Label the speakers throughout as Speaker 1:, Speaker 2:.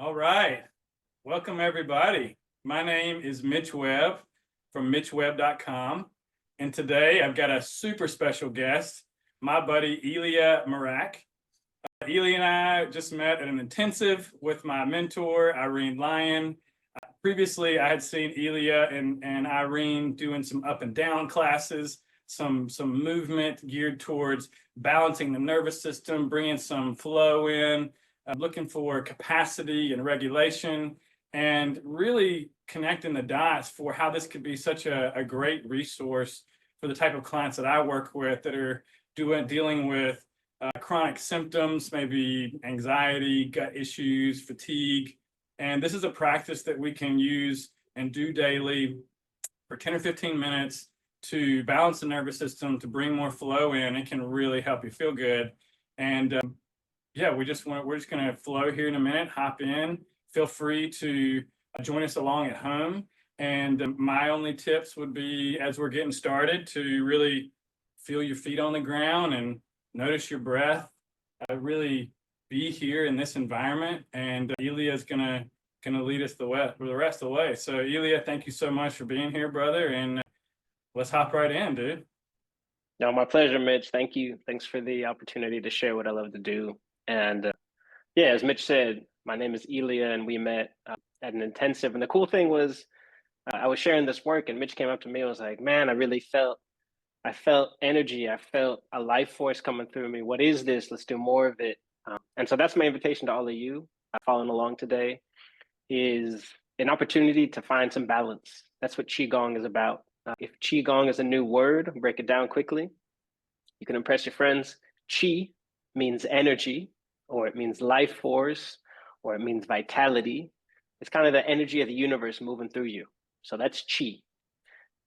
Speaker 1: All right. Welcome, everybody. My name is Mitch Webb from MitchWebb.com. And today I've got a super special guest, my buddy Elia Mrak. Elia and I just met at an intensive with my mentor, Irene Lyon. Previously, I had seen Elia and Irene doing some up and down classes, some movement geared towards balancing the nervous system, bringing some flow in, looking for capacity and regulation, and really connecting the dots for how this could be such a great resource for the type of clients that I work with that are dealing with chronic symptoms, maybe anxiety, gut issues, fatigue. And this is a practice that we can use and do daily for 10 or 15 minutes to balance the nervous system, to bring more flow in. It can really help you feel good. And yeah, we're just going to flow here in a minute, hop in. Feel free to join us along at home. And my only tips would be, as we're getting started, to really feel your feet on the ground and notice your breath. Really be here in this environment, and Elia is gonna lead us the rest of the way. So Elia, thank you so much for being here, brother, and let's hop right in, dude.
Speaker 2: No, my pleasure, Mitch. Thank you. Thanks for the opportunity to share what I love to do. And yeah, as Mitch said, my name is Elia, and we met at an intensive. And the cool thing was, I was sharing this work, and Mitch came up to me and was like, "Man, I felt energy. I felt a life force coming through me. What is this? Let's do more of it." And so that's my invitation to all of you following along today, is an opportunity to find some balance. That's what Qi Gong is about. If Qi Gong is a new word, break it down quickly. You can impress your friends. Qi means energy, or it means life force, or it means vitality. It's kind of the energy of the universe moving through you. So that's Qi.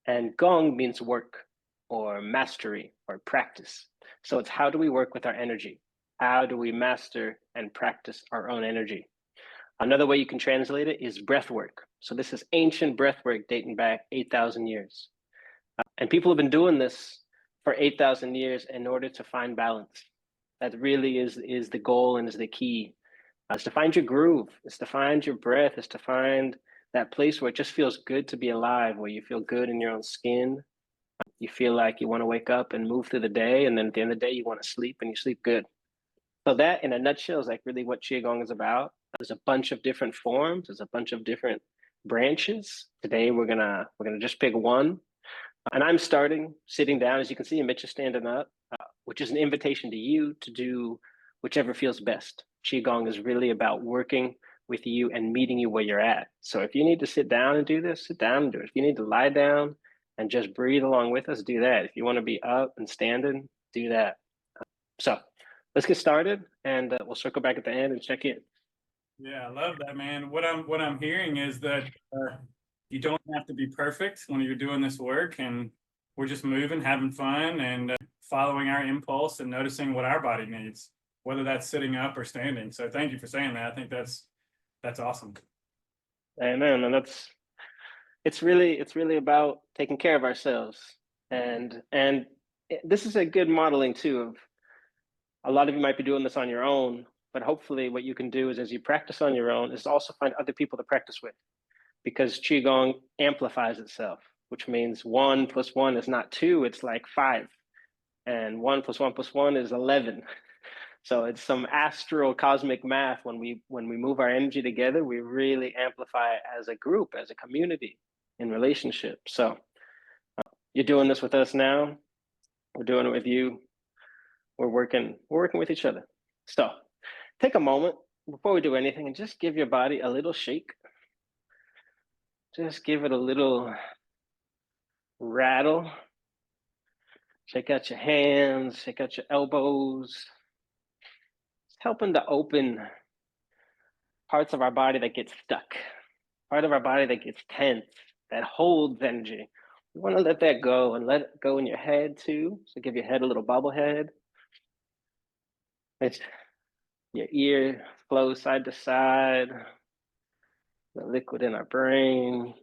Speaker 2: And Gong means work, or mastery, or practice. So it's how do we work with our energy? How do we master and practice our own energy? Another way you can translate it is breath work. So this is ancient breath work dating back 8,000 years. And people have been doing this for 8,000 years in order to find balance. That really is the goal and is the key. It's to find your groove. It's to find your breath. It's to find that place where it just feels good to be alive, where you feel good in your own skin. You feel like you want to wake up and move through the day, and then at the end of the day, you want to sleep, and you sleep good. So that, in a nutshell, is like really what Qigong is about. There's a bunch of different forms. There's a bunch of different branches. Today, we're gonna just pick one, and I'm sitting down. As you can see, Mitch is standing up, which is an invitation to you to do whichever feels best. Qigong is really about working with you and meeting you where you're at. So if you need to sit down and do this, sit down and do it. If you need to lie down and just breathe along with us, do that. If you want to be up and standing, do that. So let's get started, and we'll circle back at the end and check in.
Speaker 1: Yeah, I love that, man. What I'm hearing is that you don't have to be perfect when you're doing this work, and we're just moving, having fun, and following our impulse and noticing what our body needs, whether that's sitting up or standing. So thank you for saying that. I think that's awesome.
Speaker 2: Amen. And it's really about taking care of ourselves, and this is a good modeling too of, a lot of you might be doing this on your own, but hopefully what you can do is, as you practice on your own, is also find other people to practice with, because Qigong amplifies itself, which means 1 + 1 is not 2, it's like 5, and 1 + 1 + 1 is 11. So it's some astral cosmic math. When we move our energy together, we really amplify as a group, as a community, in relationship. So you're doing this with us now. We're doing it with you. We're working with each other. So take a moment before we do anything and just give your body a little shake. Just give it a little rattle. Shake out your hands, shake out your elbows. It's helping to open parts of our body that get stuck, part of our body that gets tense, that holds energy. You want to let that go, and let it go in your head too. So give your head a little bobblehead. Let your ear flow side to side, the liquid in our brain.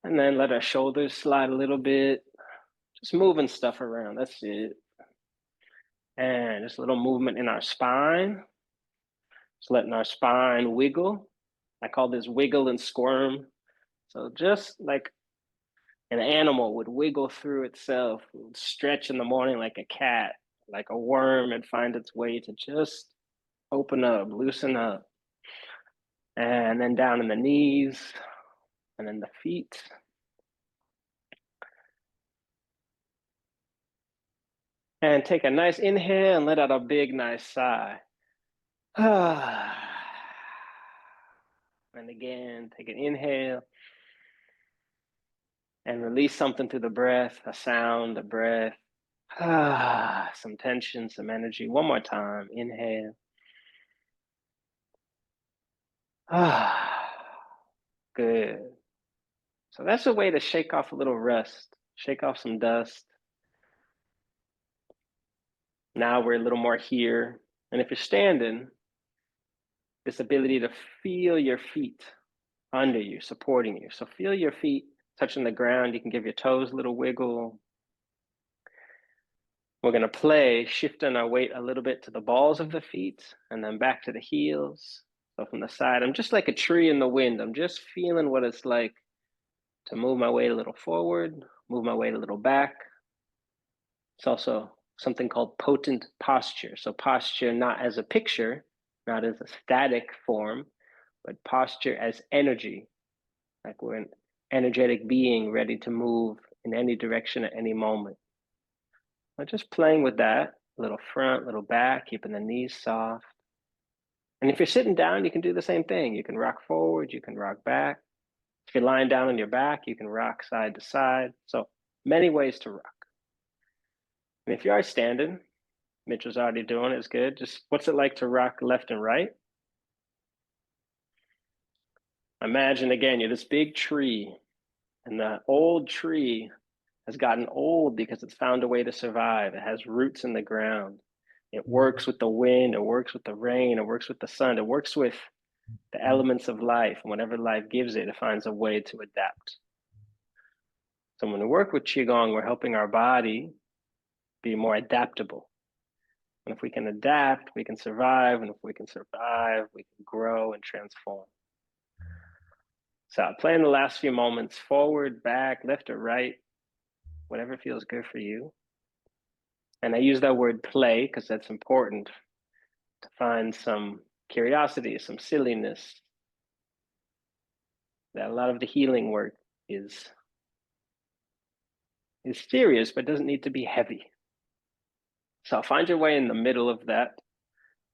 Speaker 2: And then let our shoulders slide a little bit, just moving stuff around. That's it. And just a little movement in our spine. Just letting our spine wiggle. I call this wiggle and squirm. So just like an animal would wiggle through itself, would stretch in the morning like a cat, like a worm, and find its way to just open up, loosen up. And then down in the knees, and then the feet. And take a nice inhale and let out a big, nice sigh. And again, take an inhale and release something through the breath, a sound, a breath. Some tension, some energy. One more time. Inhale. Good. So that's a way to shake off a little rust, shake off some dust. Now we're a little more here. And if you're standing, this ability to feel your feet under you, supporting you. So feel your feet touching the ground. You can give your toes a little wiggle. We're going to play shifting our weight a little bit to the balls of the feet and then back to the heels. So from the side, I'm just like a tree in the wind. I'm just feeling what it's like to move my weight a little forward, move my weight a little back. It's also something called potent posture. So posture not as a picture, not as a static form, but posture as energy. Like we're an energetic being ready to move in any direction at any moment. But just playing with that, little front, little back, keeping the knees soft. And if you're sitting down, you can do the same thing. You can rock forward, you can rock back. If you're lying down on your back, you can rock side to side. So many ways to rock. And if you are standing, Mitch was already doing it, it's good. Just what's it like to rock left and right? Imagine again, you're this big tree, and the old tree has gotten old because it's found a way to survive. It has roots in the ground. It works with the wind, it works with the rain, it works with the sun, it works with the elements of life. And whatever life gives it, it finds a way to adapt. So when we work with Qi Gong, we're helping our body be more adaptable. And if we can adapt, we can survive. And if we can survive, we can grow and transform. So playing the last few moments forward, back, left or right, whatever feels good for you. And I use that word play because that's important to find some curiosity, some silliness. That a lot of the healing work is serious, but doesn't need to be heavy. So find your way in the middle of that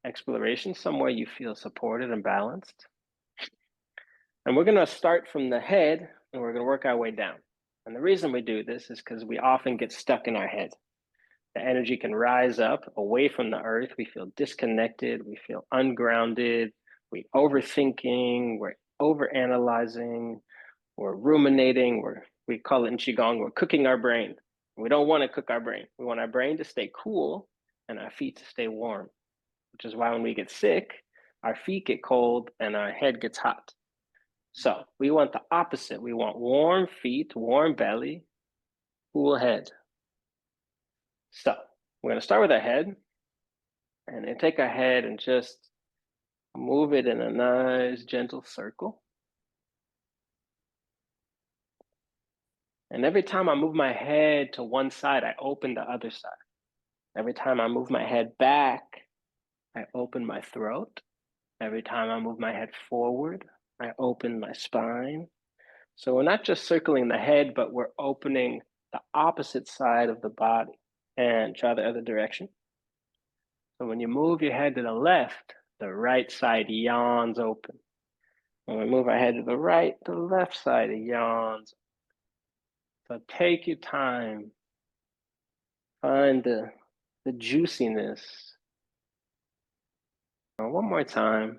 Speaker 2: exploration, somewhere you feel supported and balanced. And we're going to start from the head and we're going to work our way down. And the reason we do this is because we often get stuck in our head. The energy can rise up away from the earth. We feel disconnected. We feel ungrounded. We're overthinking. We're overanalyzing. We're ruminating. We call it in Qigong, we're cooking our brain. We don't want to cook our brain. We want our brain to stay cool and our feet to stay warm, which is why when we get sick, our feet get cold and our head gets hot. So we want the opposite. We want warm feet, warm belly, cool head. So we're going to start with our head and then take our head and just move it in a nice, gentle circle. And every time I move my head to one side, I open the other side. Every time I move my head back, I open my throat. Every time I move my head forward, I open my spine. So we're not just circling the head, but we're opening the opposite side of the body. And try the other direction. So when you move your head to the left, the right side yawns open. When we move our head to the right, the left side yawns. So take your time. Find the juiciness. One more time.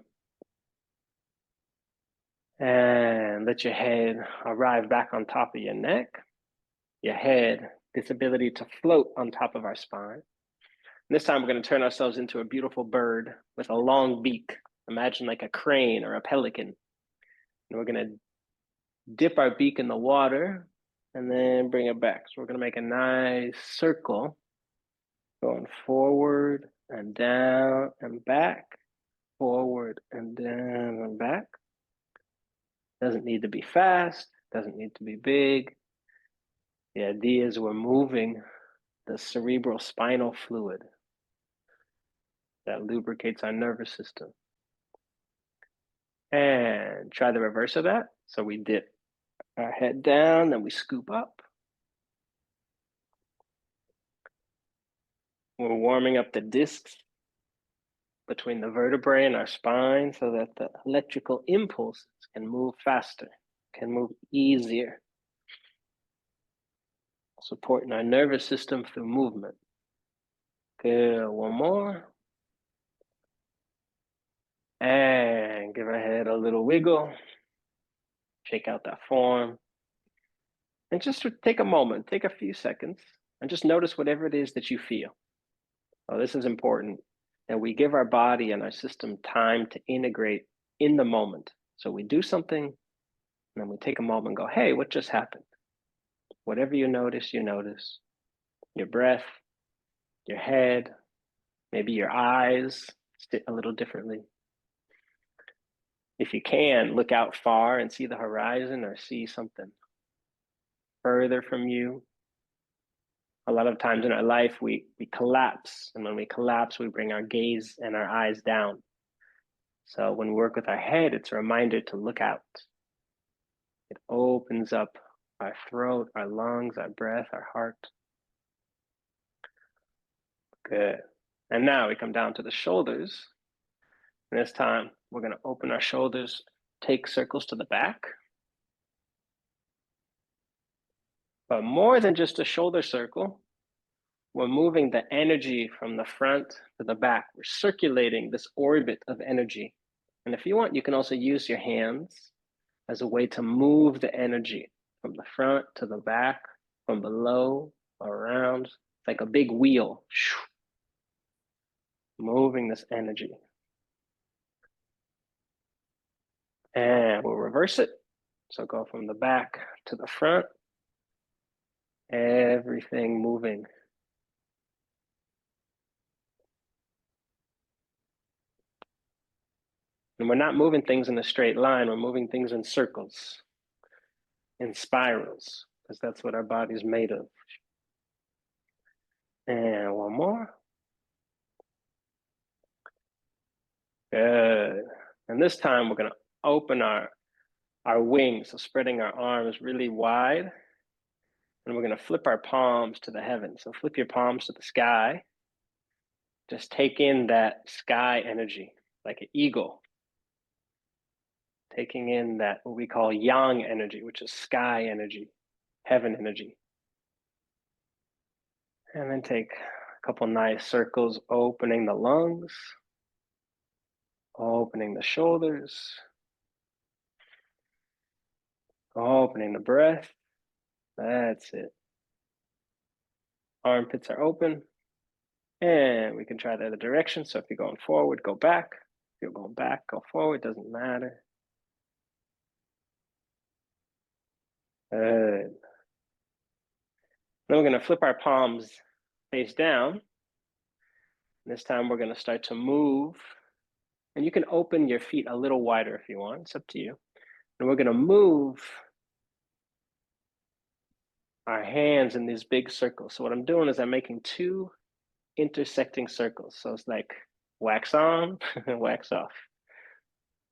Speaker 2: And let your head arrive back on top of your neck. Your head, this ability to float on top of our spine. And this time we're going to turn ourselves into a beautiful bird with a long beak. Imagine like a crane or a pelican. And we're going to dip our beak in the water and then bring it back. So we're going to make a nice circle going forward and down and back. forward and down and back. Doesn't need to be fast, doesn't need to be big. The idea is we're moving the cerebral spinal fluid that lubricates our nervous system. And try the reverse of that. So we dip our head down, then we scoop up. We're warming up the discs between the vertebrae and our spine so that the electrical impulses can move faster, can move easier, supporting our nervous system through movement. Good, one more. And give our head a little wiggle. Shake out that form. And just take a moment, take a few seconds, and just notice whatever it is that you feel. Oh, this is important, that we give our body and our system time to integrate in the moment. So we do something, and then we take a moment and go, hey, what just happened? Whatever you notice, your breath, your head, maybe your eyes sit a little differently. If you can, look out far and see the horizon or see something further from you. A lot of times in our life, we collapse. And when we collapse, we bring our gaze and our eyes down. So when we work with our head, it's a reminder to look out. It opens up our throat, our lungs, our breath, our heart. Good. And now we come down to the shoulders. And this time, we're going to open our shoulders, take circles to the back. But more than just a shoulder circle, we're moving the energy from the front to the back. We're circulating this orbit of energy. And if you want, you can also use your hands as a way to move the energy from the front to the back, from below, around. It's like a big wheel. Moving this energy. And we'll reverse it. So go from the back to the front. Everything moving. And we're not moving things in a straight line. We're moving things in circles, in spirals, because that's what our body's made of. And one more. Good. And this time we're going to open our wings, so spreading our arms really wide. And we're going to flip our palms to the heavens. So flip your palms to the sky. Just take in that sky energy, like an eagle. Taking in that, what we call yang energy, which is sky energy, heaven energy. And then take a couple nice circles, opening the lungs, opening the shoulders, opening the breath. That's it. Armpits are open. And we can try the other direction. So if you're going forward, go back. If you're going back, go forward. Doesn't matter. Good. Then we're going to flip our palms face down. This time we're going to start to move. And you can open your feet a little wider if you want. It's up to you. And we're going to move our hands in these big circles. So what I'm doing is I'm making two intersecting circles. So it's like wax on, wax off.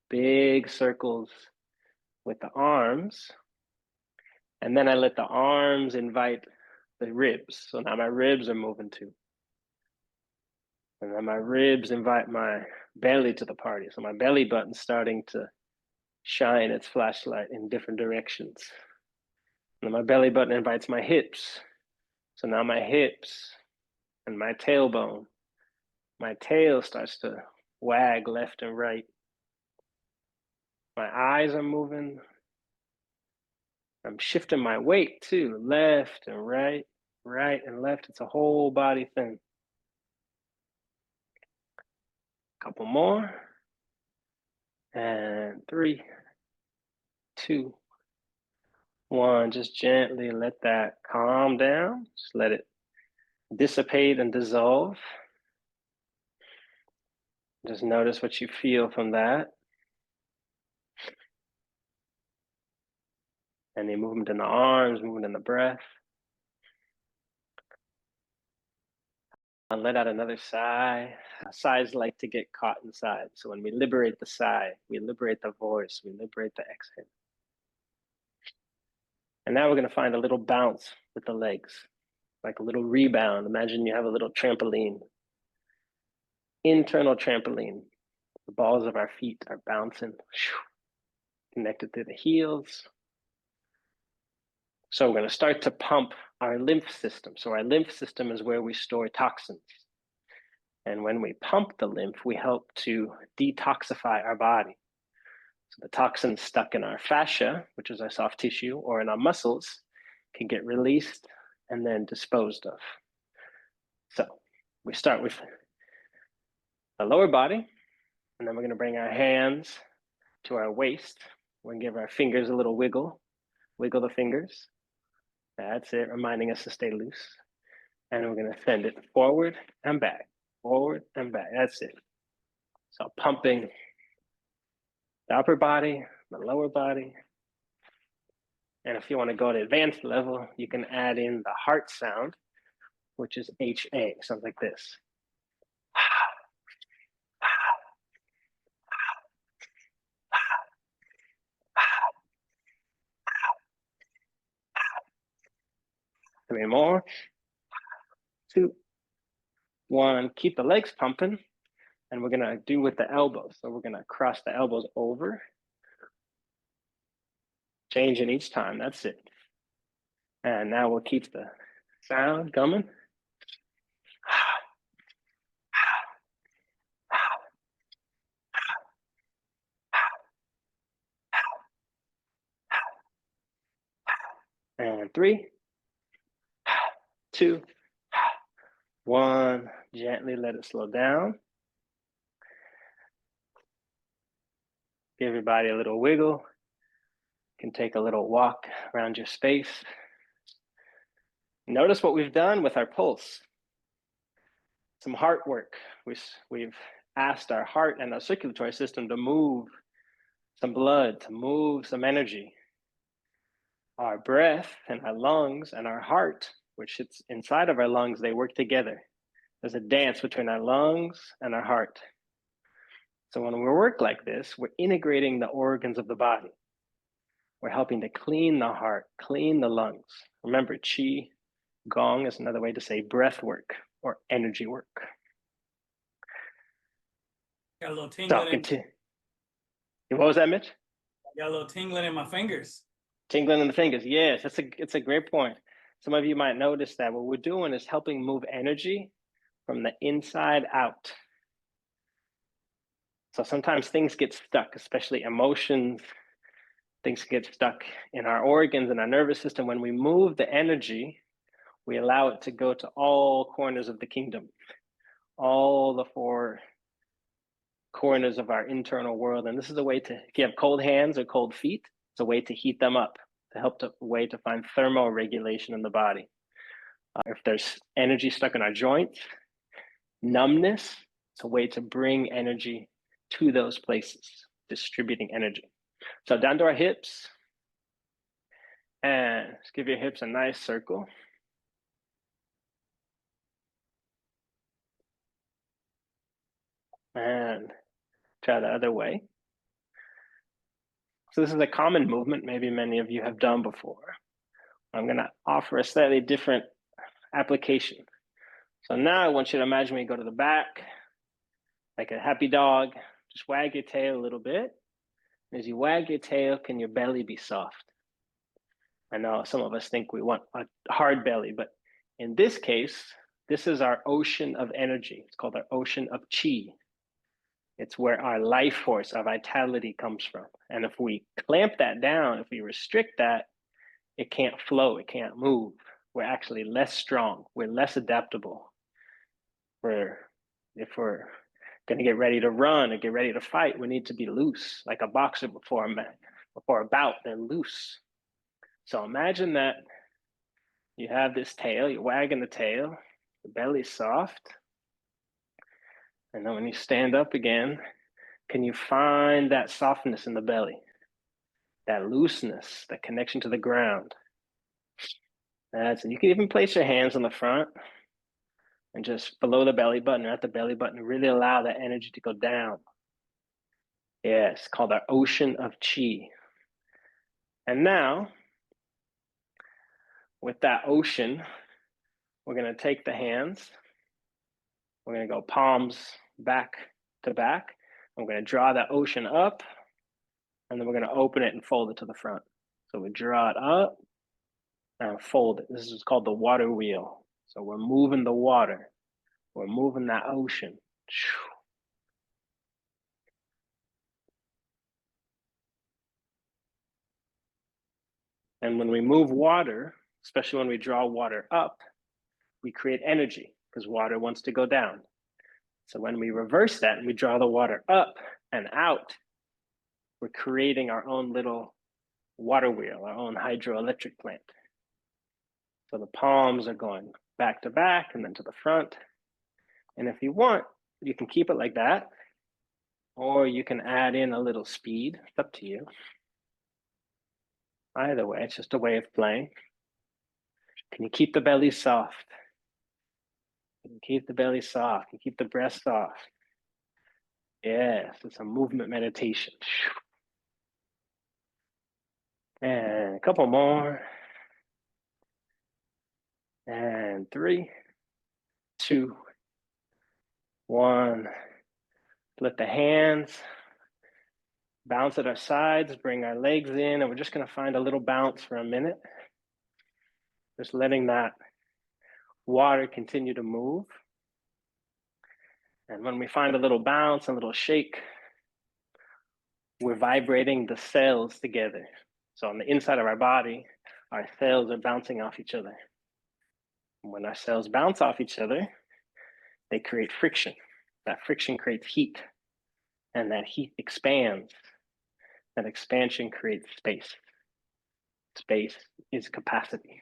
Speaker 2: Big circles with the arms. And then I let the arms invite the ribs. So now my ribs are moving too. And then my ribs invite my belly to the party. So my belly button's starting to shine its flashlight in different directions. And my belly button invites my hips. So now my hips and my tailbone, my tail starts to wag left and right. My eyes are moving. I'm shifting my weight too, left and right, right and left. It's a whole body thing. Couple more. And 3, 2, 1. Just gently let that calm down. Just let it dissipate and dissolve. Just notice what you feel from that. Any movement in the arms, movement in the breath. And let out another sigh. Sighs like to get caught inside. So when we liberate the sigh, we liberate the voice, we liberate the exhale. And now we're going to find a little bounce with the legs, like a little rebound. Imagine you have a little trampoline, internal trampoline. The balls of our feet are bouncing, connected to the heels. So we're going to start to pump our lymph system. So our lymph system is where we store toxins. And when we pump the lymph, we help to detoxify our body. So the toxins stuck in our fascia, which is our soft tissue, or in our muscles, can get released and then disposed of. So we start with the lower body, and then we're going to bring our hands to our waist. We're going to give our fingers a little wiggle the fingers. That's it, reminding us to stay loose. And we're going to send it forward and back, forward and back. That's it. So pumping the upper body, the lower body. And if you want to go to advanced level, you can add in the heart sound, which is HA, sounds like this. 3 more. 2, 1. Keep the legs pumping. And we're going to do with the elbows. So we're going to cross the elbows over. Changing each time. That's it. And now we'll keep the sound coming. And 3, 2, 1. Gently let it slow down. Give everybody a little wiggle. You can take a little walk around your space. Notice what we've done with our pulse. Some heart work. We've asked our heart and our circulatory system to move some blood, to move some energy. Our breath and our lungs and our heart, which sits inside of our lungs, they work together. There's a dance between our lungs and our heart. So when we work like this, we're integrating the organs of the body. We're helping to clean the heart, clean the lungs. Remember, Qi Gong is another way to say breath work or energy work.
Speaker 1: Got a little tingling.
Speaker 2: What was that, Mitch?
Speaker 1: Got a little tingling in my fingers.
Speaker 2: Tingling in the fingers. Yes, it's a great point. Some of you might notice that what we're doing is helping move energy from the inside out. So sometimes things get stuck, especially emotions. Things get stuck in our organs and our nervous system. When we move the energy, we allow it to go to all corners of the kingdom, all the 4 corners of our internal world. And this is a way to, if you have cold hands or cold feet, it's a way to heat them up, a way to find thermoregulation in the body. If there's energy stuck in our joints, numbness, it's a way to bring energy to those places, distributing energy. So down to our hips, and just give your hips a nice circle. And try the other way. So this is a common movement, maybe many of you have done before. I'm going to offer a slightly different application. So now I want you to imagine when you go to the back, like a happy dog, just wag your tail a little bit. As you wag your tail, can your belly be soft? I know some of us think we want a hard belly, but in this case, this is our ocean of energy. It's called our ocean of Qi. It's where our life force, our vitality comes from. And if we clamp that down, if we restrict that, it can't flow, it can't move. We're actually less strong, we're less adaptable. If we're gonna get ready to run or get ready to fight, we need to be loose, like a boxer before a bout, they're loose. So imagine that you have this tail, you're wagging the tail, the belly's soft, And then when you stand up again, can you find that softness in the belly? That looseness, that connection to the ground. That's it. You can even place your hands on the front and just below the belly button or at the belly button, really allow that energy to go down. Yeah, it's called our ocean of Qi. And now, with that ocean, we're going to take the hands. We're going to go palms back to back. I'm going to draw that ocean up, and then we're going to open it and fold it to the front. So we draw it up and fold it. This is called the water wheel. So we're moving the water. We're moving that ocean. And when we move water, especially when we draw water up, we create energy because water wants to go down. So when we reverse that and we draw the water up and out, we're creating our own little water wheel, our own hydroelectric plant. So the palms are going back to back and then to the front. And if you want, you can keep it like that, or you can add in a little speed. It's up to you. Either way, it's just a way of playing. Can you keep the belly soft? Can you keep the belly soft? Can you keep the breast soft? Yes, it's a movement meditation. And a couple more. And 3, 2, 1. Let the hands bounce at our sides, bring our legs in, and we're just going to find a little bounce for a minute. Just letting that water continue to move. And when we find a little bounce, a little shake, we're vibrating the cells together. So on the inside of our body, our cells are bouncing off each other. And when our cells bounce off each other, they create friction. That friction creates heat, and that heat expands. That expansion creates space. Space is capacity.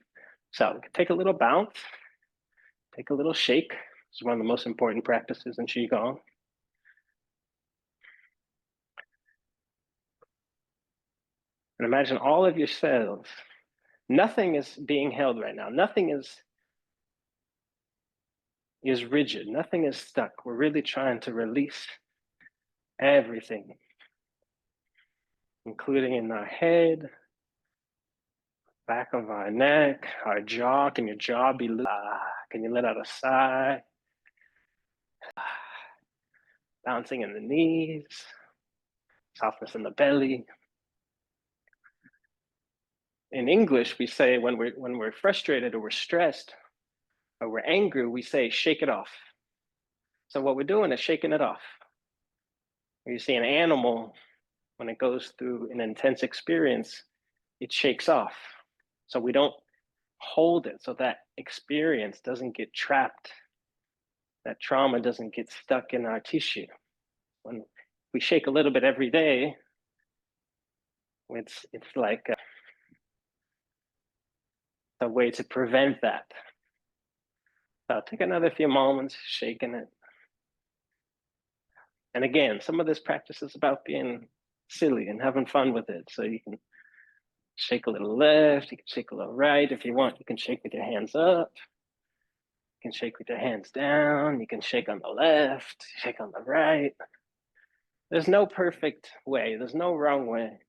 Speaker 2: So take a little bounce, take a little shake. This is one of the most important practices in Qi Gong. And imagine all of your cells. Nothing is being held right now. Nothing is rigid. Nothing is stuck. We're really trying to release everything, including in our head, back of our neck, our jaw. Can your jaw be loose? Can you let out a sigh? Bouncing in the knees, softness in the belly. In English, we say when we're frustrated or we're stressed or we're angry, we say shake it off. So what we're doing is shaking it off. When you see an animal, when it goes through an intense experience, it shakes off. So we don't hold it, so that experience doesn't get trapped. That trauma doesn't get stuck in our tissue. When we shake a little bit every day, it's like a way to prevent that. So I'll take another few moments shaking it. And again, some of this practice is about being silly and having fun with it. So you can shake a little left, you can shake a little right. If you want, you can shake with your hands up. You can shake with your hands down. You can shake on the left, shake on the right. There's no perfect way. There's no wrong way.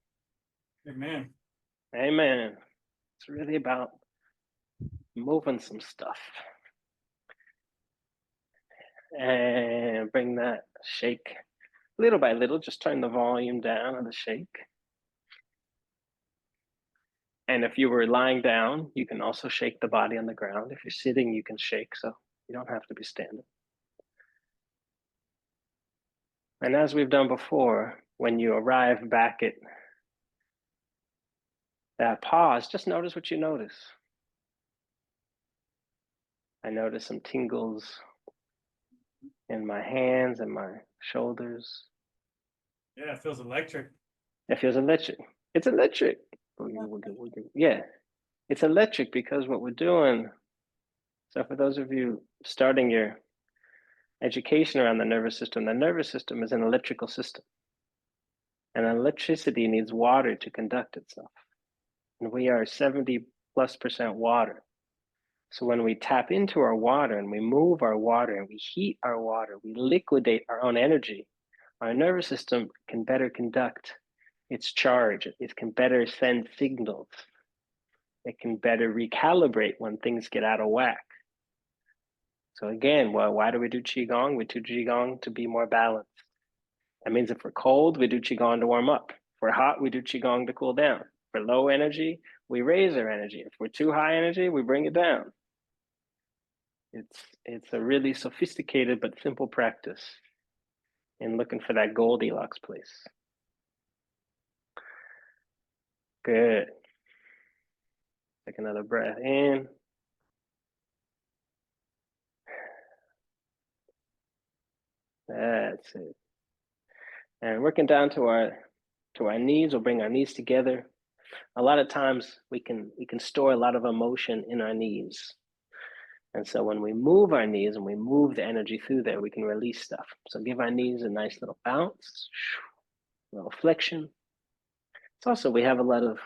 Speaker 1: Amen.
Speaker 2: Amen. It's really about moving some stuff. And bring that shake little by little. Just turn the volume down on the shake. And if you were lying down, you can also shake the body on the ground. If you're sitting, you can shake, so you don't have to be standing. And as we've done before, when you arrive back at that pause, just notice what you notice. I notice some tingles in my hands and my shoulders.
Speaker 1: Yeah, it feels electric.
Speaker 2: It feels electric. It's electric. Yeah, it's electric because what we're doing. So for those of you starting your education around the nervous system. The nervous system is an electrical system, and electricity needs water to conduct itself. And we are 70+% water. So when we tap into our water and we move our water and we heat our water, we liquidate our own energy, our nervous system can better conduct its charge. It can better send signals. It can better recalibrate when things get out of whack. So again, well, why do we do Qigong? We do Qigong to be more balanced. That means if we're cold, we do Qigong to warm up. If we're hot, we do Qigong to cool down. If we're low energy, we raise our energy. If we're too high energy, we bring it down. It's a really sophisticated but simple practice in looking for that Goldilocks place. Good. Take another breath in. That's it. And working down to our knees, we'll bring our knees together. A lot of times we can store a lot of emotion in our knees. And so when we move our knees and we move the energy through there, we can release stuff. So give our knees a nice little bounce, a little flexion. It's also, we have a lot of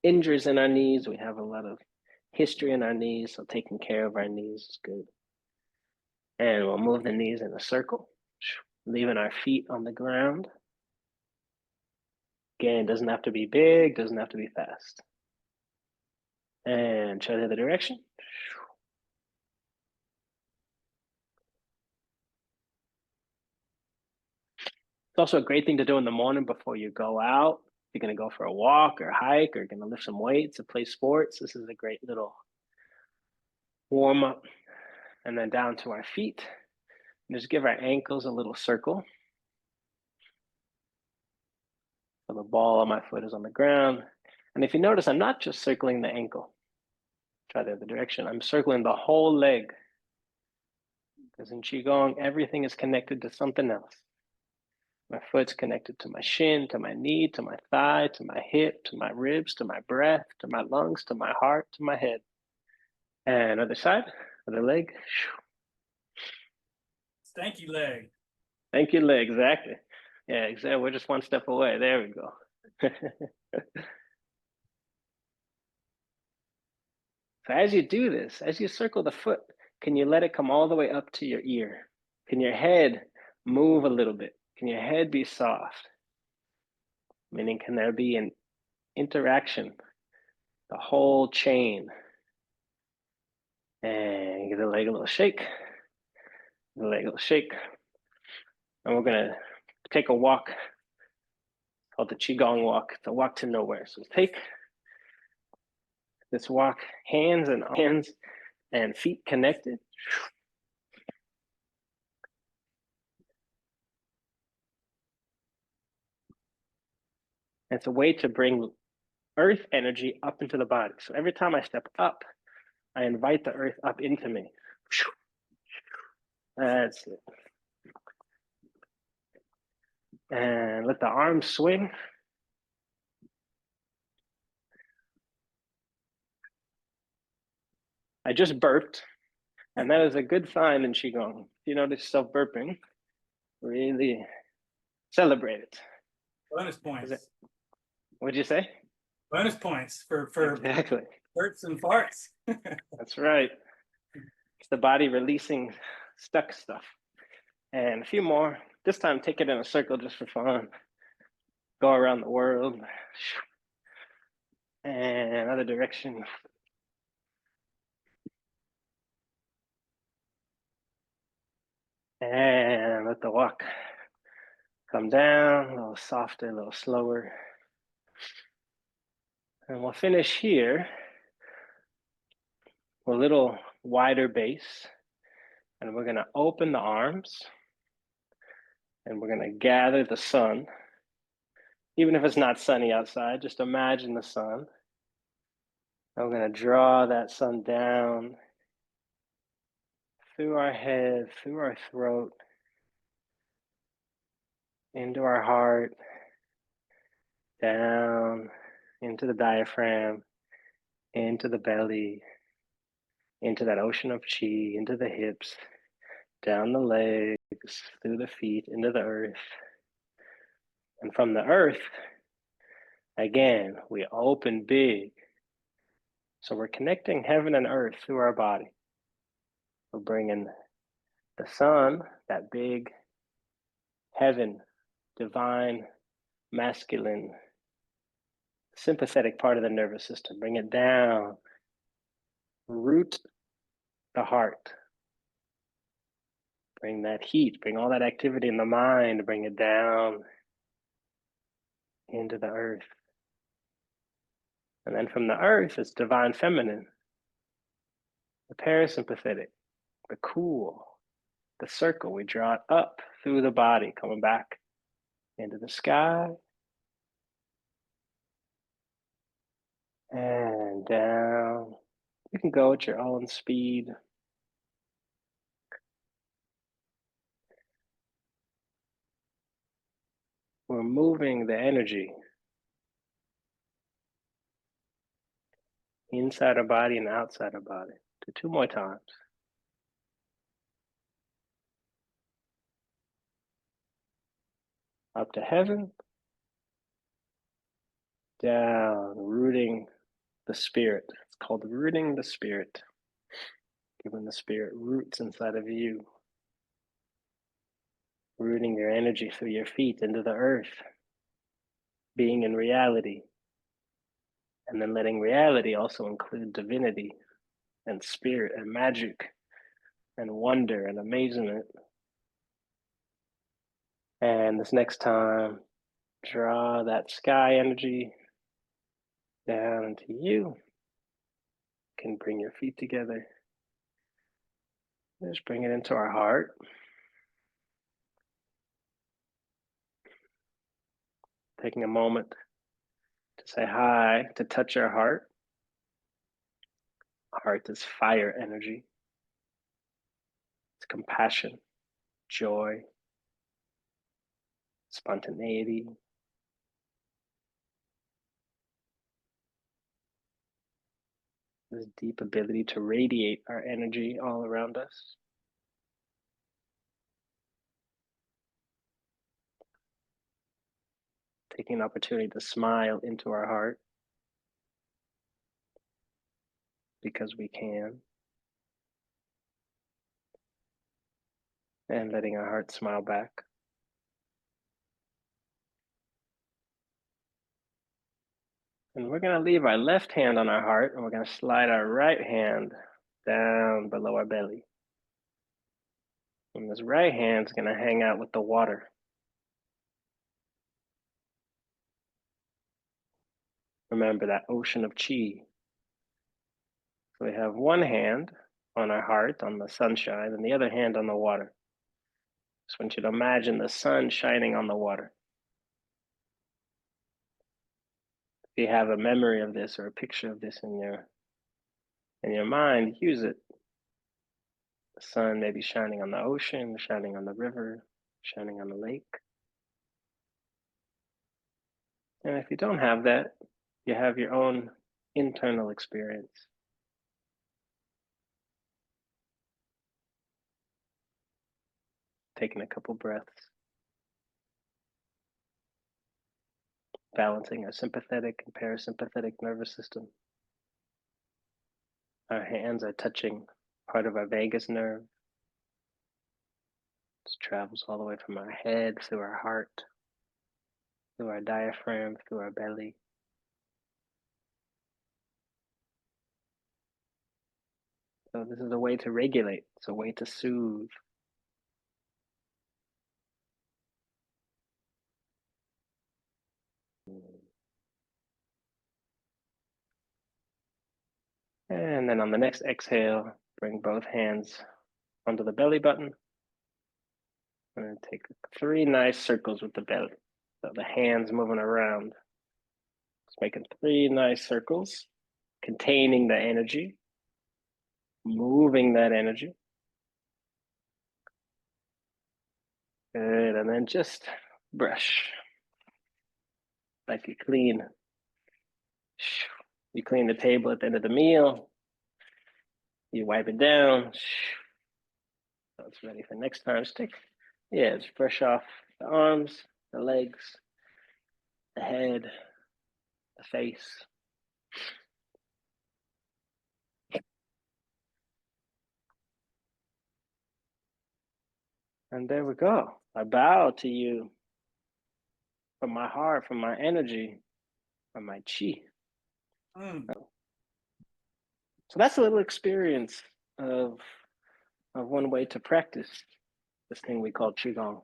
Speaker 2: injuries in our knees. We have a lot of history in our knees. So taking care of our knees is good. And we'll move the knees in a circle, leaving our feet on the ground. Again, doesn't have to be big, doesn't have to be fast. And try the other direction. It's also a great thing to do in the morning before you go out. If you're going to go for a walk or a hike or you're going to lift some weights or play sports, this is a great little warm up. And then down to our feet. And just give our ankles a little circle. So the ball of my foot is on the ground. And if you notice, I'm not just circling the ankle. Try the other direction. I'm circling the whole leg. Because in Qigong, everything is connected to something else. My foot's connected to my shin, to my knee, to my thigh, to my hip, to my ribs, to my breath, to my lungs, to my heart, to my head. And other side, other leg.
Speaker 1: Stanky leg.
Speaker 2: Thank you, leg, exactly. Yeah, exactly. We're just one step away. There we go. So as you do this, as you circle the foot, can you let it come all the way up to your ear? Can your head move a little bit? Can your head be soft? Meaning, can there be an interaction, the whole chain? And give the leg a little shake, the leg a little shake. And we're gonna take a walk called the Qigong walk. It's a walk to nowhere. So take this walk, hands and feet connected. It's a way to bring earth energy up into the body. So every time I step up, I invite the earth up into me. That's it. And let the arms swing. I just burped, and that is a good sign in Qigong. If you notice yourself burping, really celebrate it.
Speaker 1: Bonus points.
Speaker 2: What'd you say?
Speaker 1: Bonus points for
Speaker 2: Exactly.
Speaker 1: burps and farts.
Speaker 2: That's right. It's the body releasing stuck stuff. And a few more. This time, take it in a circle just for fun. Go around the world. And another direction. And let the walk come down, a little softer, a little slower. And we'll finish here with a little wider base. And we're going to open the arms. And we're going to gather the sun. Even if it's not sunny outside, just imagine the sun. And we're going to draw that sun down through our head, through our throat, into our heart, down into the diaphragm, into the belly, into that ocean of chi, into the hips, down the legs, through the feet, into the earth. And from the earth, again, we open big. So we're connecting heaven and earth through our body. We're bringing the sun, that big heaven, divine, masculine, sympathetic part of the nervous system. Bring it down. Root the heart. Bring that heat, bring all that activity in the mind, bring it down into the earth. And then from the earth, it's divine feminine, the parasympathetic, the cool, the circle. We draw it up through the body, coming back into the sky and down. You can go at your own speed. We're moving the energy inside our body and outside our body. Do 2 more times. Up to heaven, down, rooting the spirit. It's called rooting the spirit. Giving the spirit roots inside of you. Rooting your energy through your feet into the earth. Being in reality. And then letting reality also include divinity and spirit and magic and wonder and amazement. And this next time, draw that sky energy down into you. You can bring your feet together. Just bring it into our heart. Taking a moment to say hi, to touch our heart. Heart is fire energy. It's compassion, joy, spontaneity. This deep ability to radiate our energy all around us. Taking an opportunity to smile into our heart because we can. And letting our heart smile back. And we're going to leave our left hand on our heart and we're going to slide our right hand down below our belly. And this right hand's going to hang out with the water. Remember that ocean of Qi. So we have one hand on our heart, on the sunshine, and the other hand on the water. Just want you to imagine the sun shining on the water. If you have a memory of this or a picture of this in your mind, use it. The sun may be shining on the ocean, shining on the river, shining on the lake. And if you don't have that, you have your own internal experience. Taking a couple breaths. Balancing our sympathetic and parasympathetic nervous system. Our hands are touching part of our vagus nerve. This travels all the way from our head through our heart, through our diaphragm, through our belly. So this is a way to regulate. It's a way to soothe. And then on the next exhale, bring both hands onto the belly button. And then take 3 nice circles with the belly. So the hands moving around. Just making 3 nice circles, containing the energy, moving that energy. Good, and then just brush. Like you clean the table at the end of the meal. You wipe it down. So it's ready for next time. Stick. Yeah, it's fresh off the arms, the legs, the head, the face. And there we go. I bow to you from my heart, from my energy, from my chi.
Speaker 1: Mm.
Speaker 2: So that's a little experience of one way to practice this thing we call Qi Gong.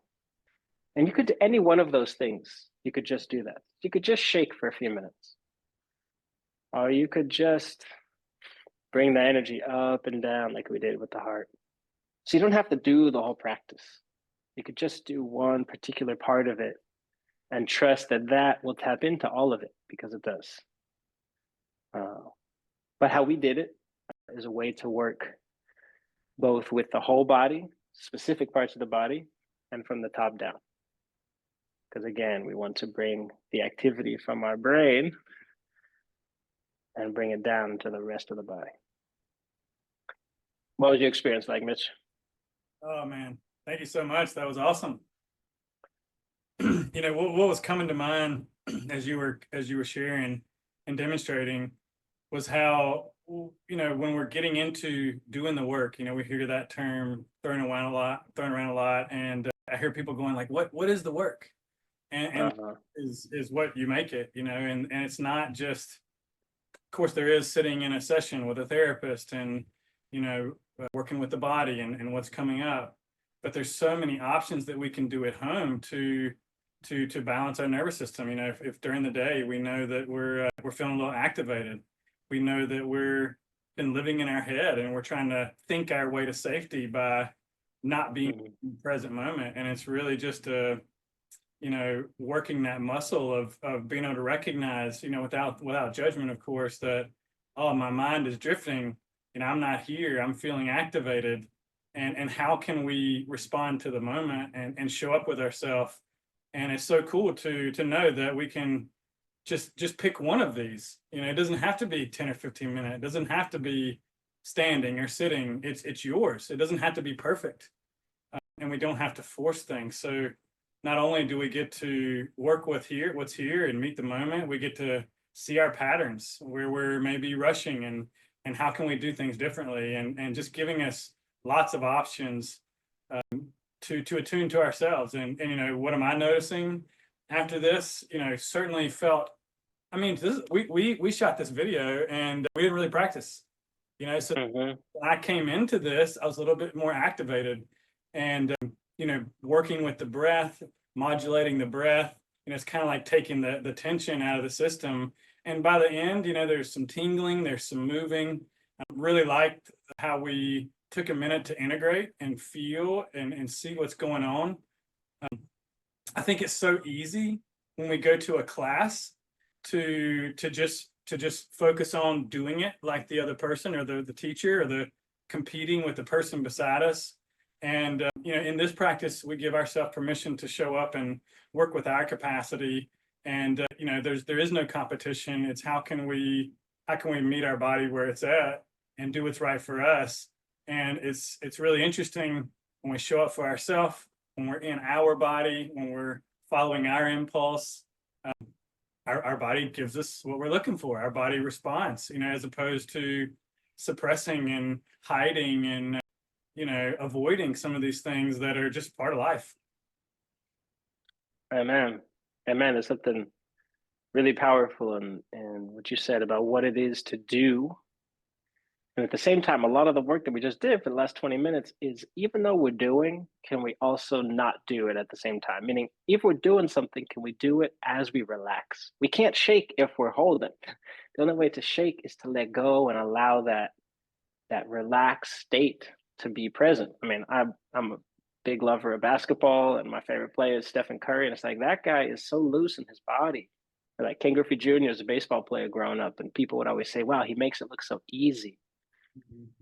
Speaker 2: And you could do any one of those things. You could just do that. You could just shake for a few minutes. Or you could just bring the energy up and down like we did with the heart. So you don't have to do the whole practice. You could just do one particular part of it and trust that that will tap into all of it, because it does. But how we did it is a way to work both with the whole body, specific parts of the body, and from the top down. Because again, we want to bring the activity from our brain and bring it down to the rest of the body. What was your experience like, Mitch?
Speaker 1: Oh man, thank you so much. That was awesome. What was coming to mind as you were sharing and demonstrating was how, when we're getting into doing the work, we hear that term thrown around a lot, and I hear people going like, what is the work? And is what you make it, and it's not just, of course, there is sitting in a session with a therapist and, working with the body and what's coming up, but there's so many options that we can do at home to balance our nervous system. If during the day we know that we're feeling a little activated, we know that we're been living in our head and we're trying to think our way to safety by not being in the present moment, and it's really just working that muscle of being able to recognize, without judgment, of course, that, oh, my mind is drifting, I'm not here, I'm feeling activated, and how can we respond to the moment and show up with ourselves. And it's so cool to know that we can just pick one of these. It doesn't have to be 10 or 15 minutes, it doesn't have to be standing or sitting, it's yours. It doesn't have to be perfect, and we don't have to force things. So not only do we get to work with what's here and meet the moment, we get to see our patterns where we're maybe rushing, and how can we do things differently, and just giving us lots of options to attune to ourselves. And what am I noticing after this? Certainly felt, we shot this video and we didn't really practice, so when I came into this, I was a little bit more activated, and working with the breath, modulating the breath, it's kind of like taking the tension out of the system. And by the end, there's some tingling, there's some moving. I really liked how we took a minute to integrate and feel and see what's going on. I think it's so easy when we go to a class to just focus on doing it like the other person, or the teacher, or the competing with the person beside us. And in this practice, we give ourselves permission to show up and work with our capacity. And there is no competition. It's how can we meet our body where it's at and do what's right for us. And it's really interesting when we show up for ourselves, when we're in our body, when we're following our impulse. Our body gives us what we're looking for. Our body responds, as opposed to suppressing and hiding and avoiding some of these things that are just part of life.
Speaker 2: Amen. There's something really powerful in what you said about what it is to do. And at the same time, a lot of the work that we just did for the last 20 minutes is, even though we're doing, can we also not do it at the same time? Meaning, if we're doing something, can we do it as we relax? We can't shake if we're holding. The only way to shake is to let go and allow that relaxed state to be present. I'm a big lover of basketball, and my favorite player is Stephen Curry. And it's like, that guy is so loose in his body. Like Ken Griffey Jr. is a baseball player growing up, and people would always say, wow, he makes it look so easy.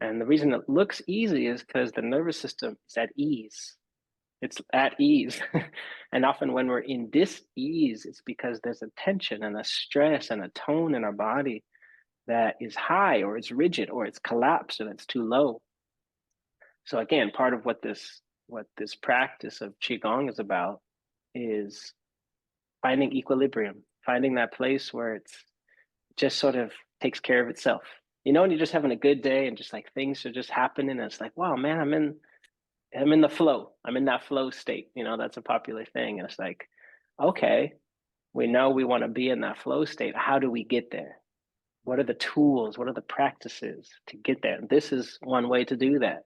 Speaker 2: And the reason it looks easy is because the nervous system is at ease. It's at ease. And often when we're in dis-ease, it's because there's a tension and a stress and a tone in our body that is high, or it's rigid, or it's collapsed, and it's too low. So again, part of what this practice of Qigong is about is finding equilibrium, finding that place where it's just sort of takes care of itself. You know, and you're just having a good day and just like things are just happening. And it's like, wow, man, I'm in the flow. I'm in that flow state. You know, that's a popular thing. And it's like, okay, we know we want to be in that flow state. How do we get there? What are the tools? What are the practices to get there? And this is one way to do that.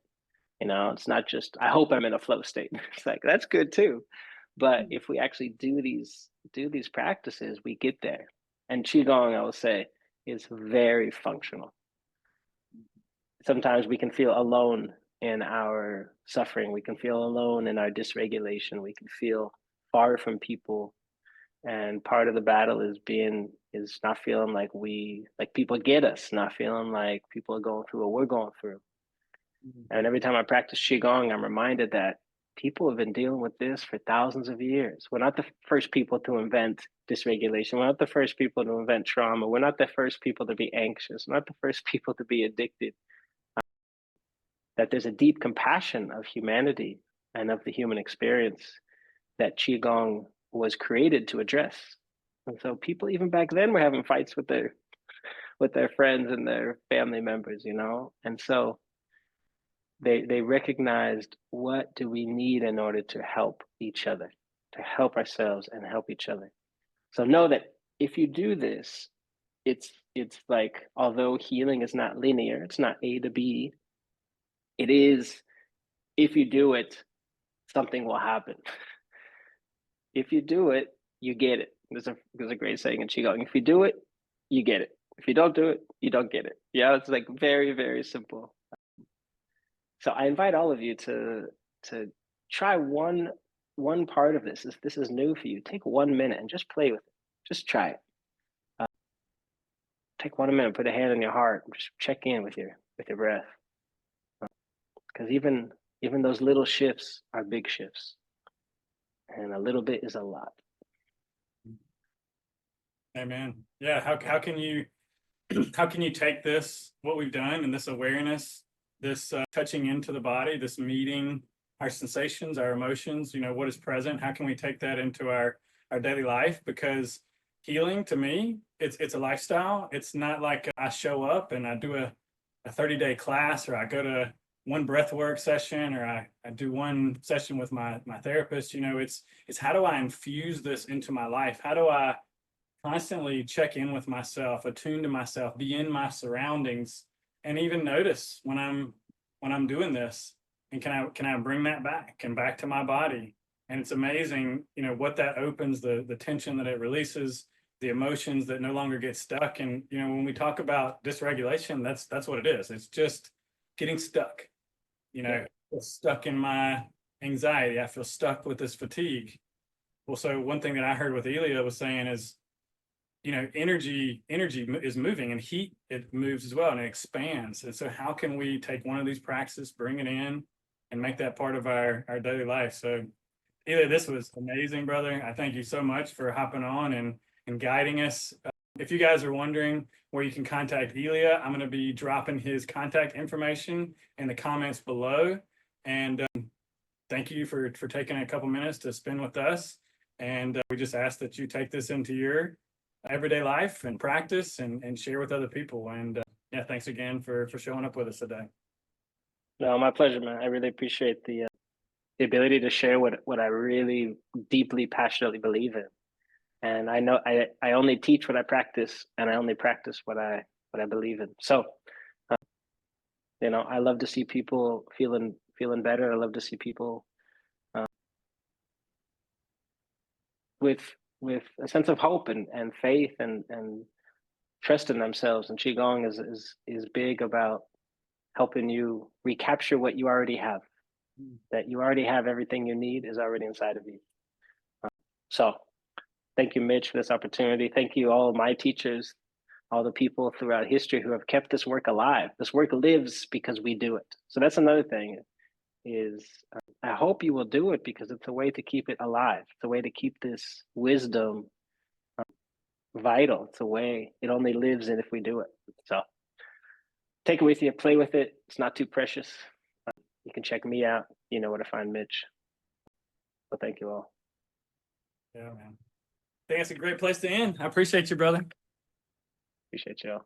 Speaker 2: You know, it's not just, I hope I'm in a flow state. It's like, that's good too. But if we actually do these practices, we get there. And Qigong, I will say, is very functional. Sometimes we can feel alone in our suffering. We can feel alone in our dysregulation. We can feel far from people. And part of the battle is not feeling like people get us, not feeling like people are going through what we're going through. And every time I practice Qigong, I'm reminded that people have been dealing with this for thousands of years. We're not the first people to invent dysregulation. We're not the first people to invent trauma. We're not the first people to be anxious. We're not the first people to be addicted. That there's a deep compassion of humanity and of the human experience that Qigong was created to address. And so people even back then were having fights with their friends and their family members, you know? And so they recognized, what do we need in order to help each other, to help ourselves and help each other. So know that if you do this, it's like, although healing is not linear, it's not A to B, it is, if you do it, something will happen. If you do it, you get it. There's a great saying in Qigong: if you do it, you get it. If you don't do it, you don't get it. Yeah, it's like very, very simple. So I invite all of you to try one part of this. If this is new for you, take 1 minute and just play with it. Just try it. Take 1 minute, put a hand on your heart, just check in with your breath. Because even those little shifts are big shifts, and a little bit is a lot.
Speaker 1: Amen. Yeah. How can you take this, what we've done, and this awareness, this touching into the body, this meeting our sensations, our emotions, you know, what is present? How can we take that into our daily life? Because healing, to me, it's a lifestyle. It's not like I show up and I do a 30-day class, or I go to one breath work session, or I do one session with my therapist. You know, it's how do I infuse this into my life? How do I constantly check in with myself, attune to myself, be in my surroundings, and even notice when I'm doing this, and can I bring that back and back to my body? And it's amazing, you know, what that opens, the tension that it releases, the emotions that no longer get stuck. And you know, when we talk about dysregulation, that's what it is. It's just getting stuck. You know, I feel stuck in my anxiety. I feel stuck with this fatigue. Well, so one thing that I heard with Elia was saying is, you know, energy is moving, and heat, it moves as well, and it expands. And so how can we take one of these practices, bring it in, and make that part of our daily life? So Elia, this was amazing, brother. I thank you so much for hopping on and guiding us. If you guys are wondering where you can contact Elia, I'm going to be dropping his contact information in the comments below. And thank you for taking a couple minutes to spend with us. And we just ask that you take this into your everyday life and practice and share with other people. And yeah, thanks again for showing up with us today.
Speaker 2: No, my pleasure, man. I really appreciate the ability to share what I really deeply, passionately believe in. And I know I only teach what I practice, and I only practice what I believe in. So, you know, I love to see people feeling better. I love to see people with a sense of hope and faith and trust in themselves. And Qigong is big about helping you recapture what you already have. That you already have everything you need is already inside of you. So thank you, Mitch, for this opportunity. Thank you, all of my teachers, all the people throughout history who have kept this work alive. This work lives because we do it. So that's another thing, is I hope you will do it because it's a way to keep it alive. It's a way to keep this wisdom vital. It's a way, it only lives in if we do it. So take it with you, play with it. It's not too precious. you can check me out. You know where to find Mitch. Well, thank you all.
Speaker 1: Yeah, man. I think that's a great place to end. I appreciate you, brother.
Speaker 2: Appreciate y'all.